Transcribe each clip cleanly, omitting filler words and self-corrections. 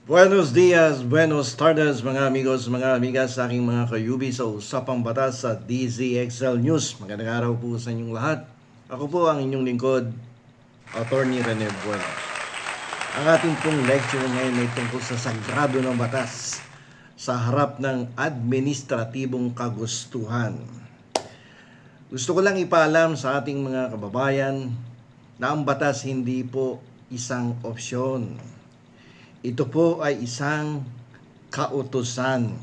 Buenos dias, buenos tardes mga amigos, mga amigas, sa aking mga kayubi sa Usapang Batas sa DZXL News. Magandang araw po sa inyong lahat. Ako po ang inyong lingkod, Attorney Rene Bueno. Ang ating pong lecture ngayon ay tungkol sa sagrado ng batas sa harap ng administratibong kagustuhan. Gusto ko lang ipaalam sa ating mga kababayan na ang batas hindi po isang opsyon. Ito po ay isang kautusan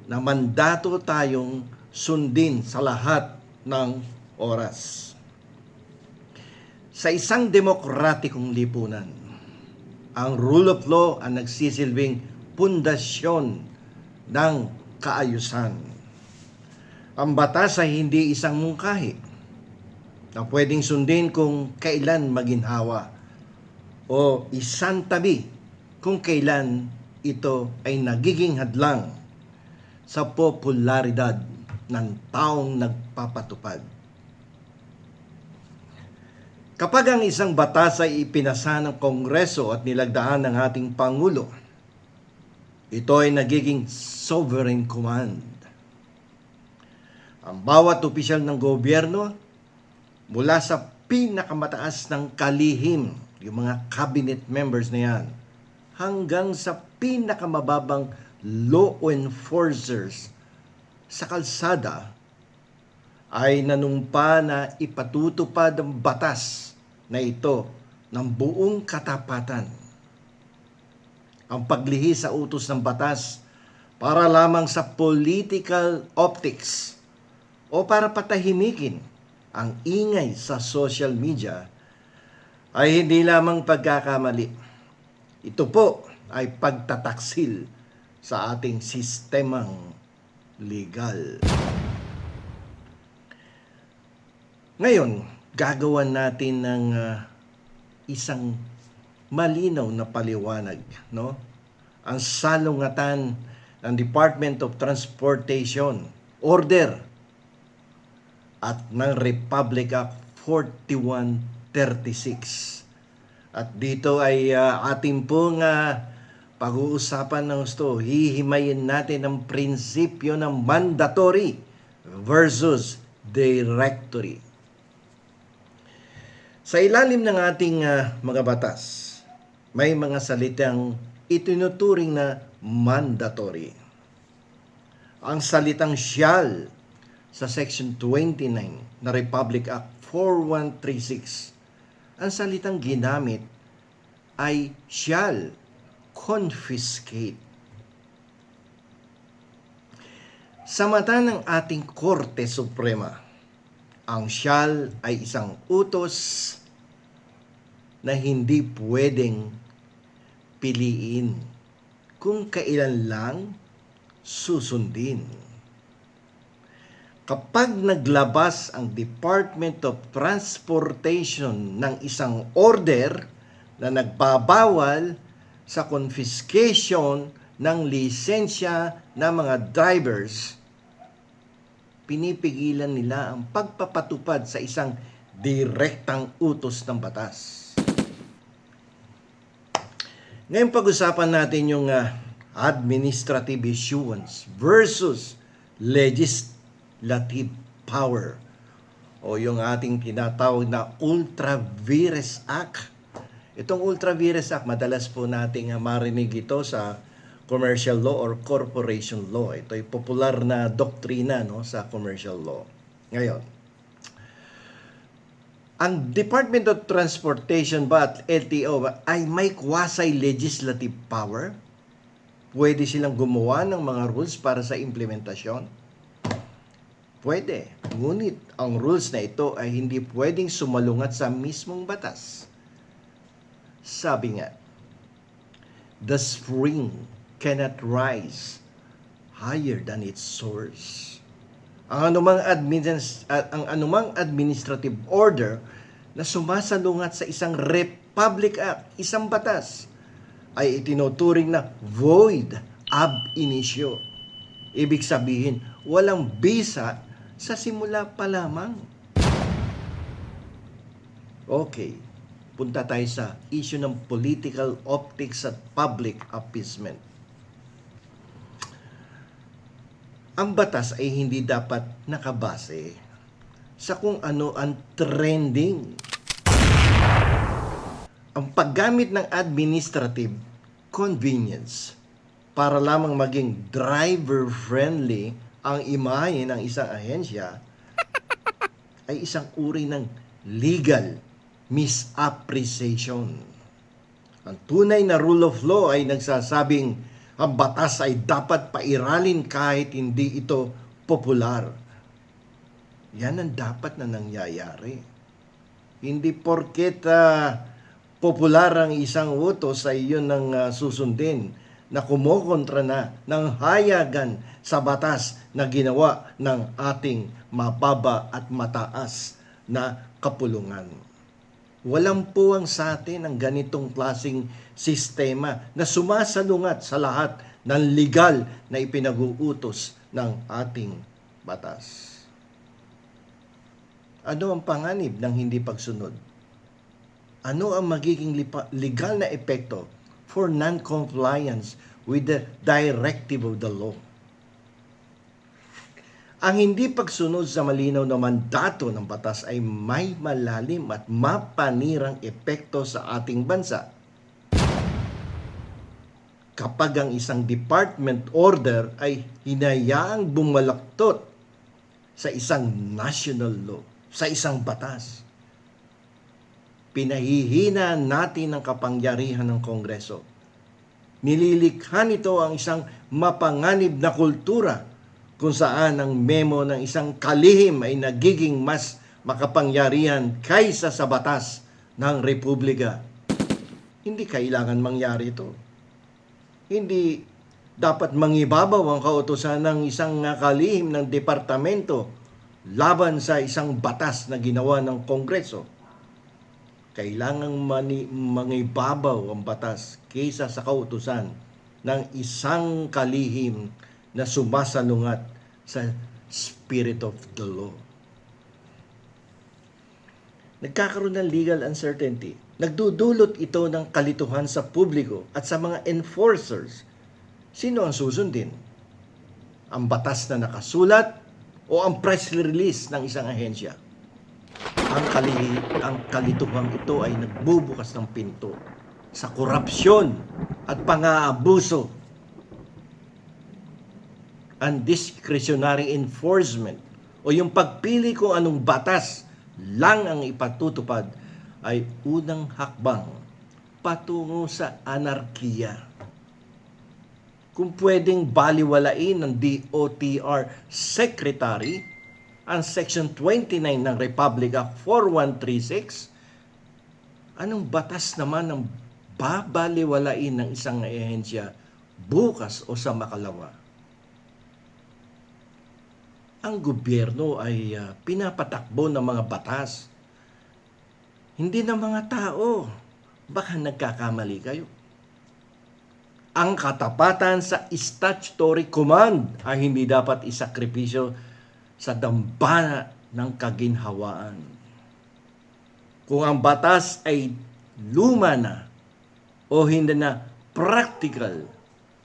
na mandato tayong sundin sa lahat ng oras. Sa isang demokratikong lipunan, ang rule of law ang nagsisilbing pundasyon ng kaayusan. Ang batas ay hindi isang mungkahi na pwedeng sundin kung kailan maginhawa o isang tabi kung kailan ito ay nagiging hadlang sa popularidad ng taong nagpapatupad. Kapag ang isang batas ay ipinasa ng Kongreso at nilagdaan ng ating Pangulo, ito ay nagiging sovereign command. Ang bawat opisyal ng gobyerno, mula sa pinakamataas ng kalihim, yung mga cabinet members na yan, hanggang sa pinakamababang law enforcers sa kalsada, ay nanumpa na ipatutupad ang batas na ito ng buong katapatan. Ang paglihi sa utos ng batas para lamang sa political optics o para patahimikin ang ingay sa social media ay hindi lamang pagkakamali. Ito po ay pagtataksil sa ating sistemang legal. Ngayon, gagawan natin ng isang malinaw na paliwanag, no? Ang salungatan ng Department of Transportation Order at ng Republic Act 4136. At dito ay ating pong pag-uusapan ng gusto. Hihimayin natin ang prinsipyo ng mandatory versus directory. Sa ilalim ng ating mga batas, may mga salitang itinuturing na mandatory. Ang salitang shall sa Section 29 na Republic Act 4136, ang salitang ginamit ay shall confiscate. Sa mata ng ating Korte Suprema, ang shall ay isang utos na hindi pwedeng piliin kung kailan lang susundin. Kapag naglabas ang Department of Transportation ng isang order na nagbabawal sa confiscation ng lisensya ng mga drivers, pinipigilan nila ang pagpapatupad sa isang direktang utos ng batas. Ngayon pag-usapan natin yung administrative issuance versus legislative power o yung ating tinatawag na Ultra Vires Act. Itong Ultra Vires Act, madalas po nating marinig ito sa commercial law or corporation law. Ito ay popular na doktrina, no, sa commercial law. Ngayon, ang Department of Transportation ba at LTO ay may quasi-legislative power? Pwede silang gumawa ng mga rules para sa implementasyon? Pwede. Ngunit ang rules na ito ay hindi pwedeng sumalungat sa mismong batas. Sabi nga, the spring cannot rise higher than its source. Ang anumang administrative order na sumasalungat sa isang Republic Act, isang batas, ay itinuturing na void ab initio. Ibig sabihin, walang bisa sa simula pa lamang. Okay. punta tayo sa issue ng political optics at public appeasement. Ang batas ay hindi dapat nakabase sa kung ano ang trending. Ang paggamit ng administrative convenience para lamang maging driver-friendly ang imahe ng isang ahensya ay isang uri ng legal misappreciation. Ang tunay na rule of law ay nagsasabing ang batas ay dapat pairalin kahit hindi ito popular. Yan ang dapat na nangyayari. Hindi porket popular ang isang utos ay yun ang susundin na kumokontra na ng hayagan sa batas na ginawa ng ating mababa at mataas na kapulungan. Walang puwang sa atin ang ganitong klaseng sistema na sumasalungat sa lahat ng legal na ipinag-uutos ng ating batas. Ano ang panganib ng hindi pagsunod? Ano ang magiging legal na epekto for non-compliance with the directive of the law? Ang hindi pagsunod sa malinaw na mandato ng batas ay may malalim at mapanirang epekto sa ating bansa. Kapag ang isang department order ay hinayaang bumalaktot sa isang national law, sa isang batas, pinahihina natin ang kapangyarihan ng Kongreso. Nililikha nito ang isang mapanganib na kultura kung saan ang memo ng isang kalihim ay nagiging mas makapangyarihan kaysa sa batas ng Republika. Hindi kailangan mangyari ito. Hindi dapat mangibabaw ang kautusan ng isang kalihim ng departamento laban sa isang batas na ginawa ng Kongreso. Kailangang mangibabaw ang batas kaysa sa kautusan ng isang kalihim na sumasalungat sa spirit of the law. Nagkakaroon ng legal uncertainty. Nagdudulot ito ng kalituhan sa publiko at sa mga enforcers. Sino ang susundin? Ang batas na nakasulat o ang press release ng isang ahensya? Ang kalituhang ito ay nagbubukas ng pinto sa korupsyon at pang-aabuso. Undiscretionary enforcement o yung pagpili kung anong batas lang ang ipatutupad ay unang hakbang patungo sa anarkiya. Kung pwedeng baliwalain ng DOTR Secretary ang Section 29 ng Republic Act 4136, anong batas naman ang babaliwalain ng isang ahensya bukas o sa makalawa? Ang gobyerno ay pinapatakbo ng mga batas, hindi ng mga tao. Baka nagkakamali kayo. Ang katapatan sa statutory command ay hindi dapat isakripisyo sa dambana ng kaginhawaan. Kung ang batas ay luma na o hindi na practical,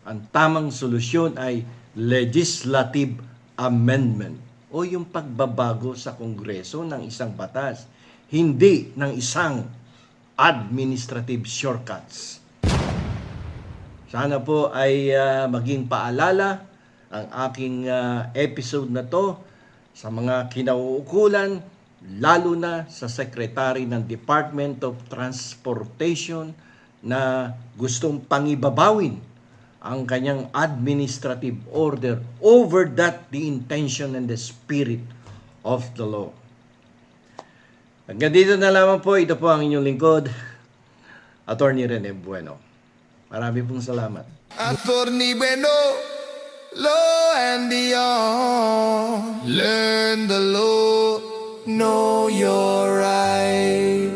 ang tamang solusyon ay legislative amendment o yung pagbabago sa Kongreso ng isang batas, hindi ng isang administrative shortcuts. Sana po ay maging paalala ang aking episode na to sa mga kinauukulan, lalo na sa Secretary ng Department of Transportation na gustong pangibabawin ang kanyang administrative order over that the intention and the spirit of the law. Hanggang dito na lamang po. Ito po ang inyong lingkod, Attorney Rene Bueno. Marami pong salamat. Attorney Bueno, law and beyond. Learn the law, know your rights.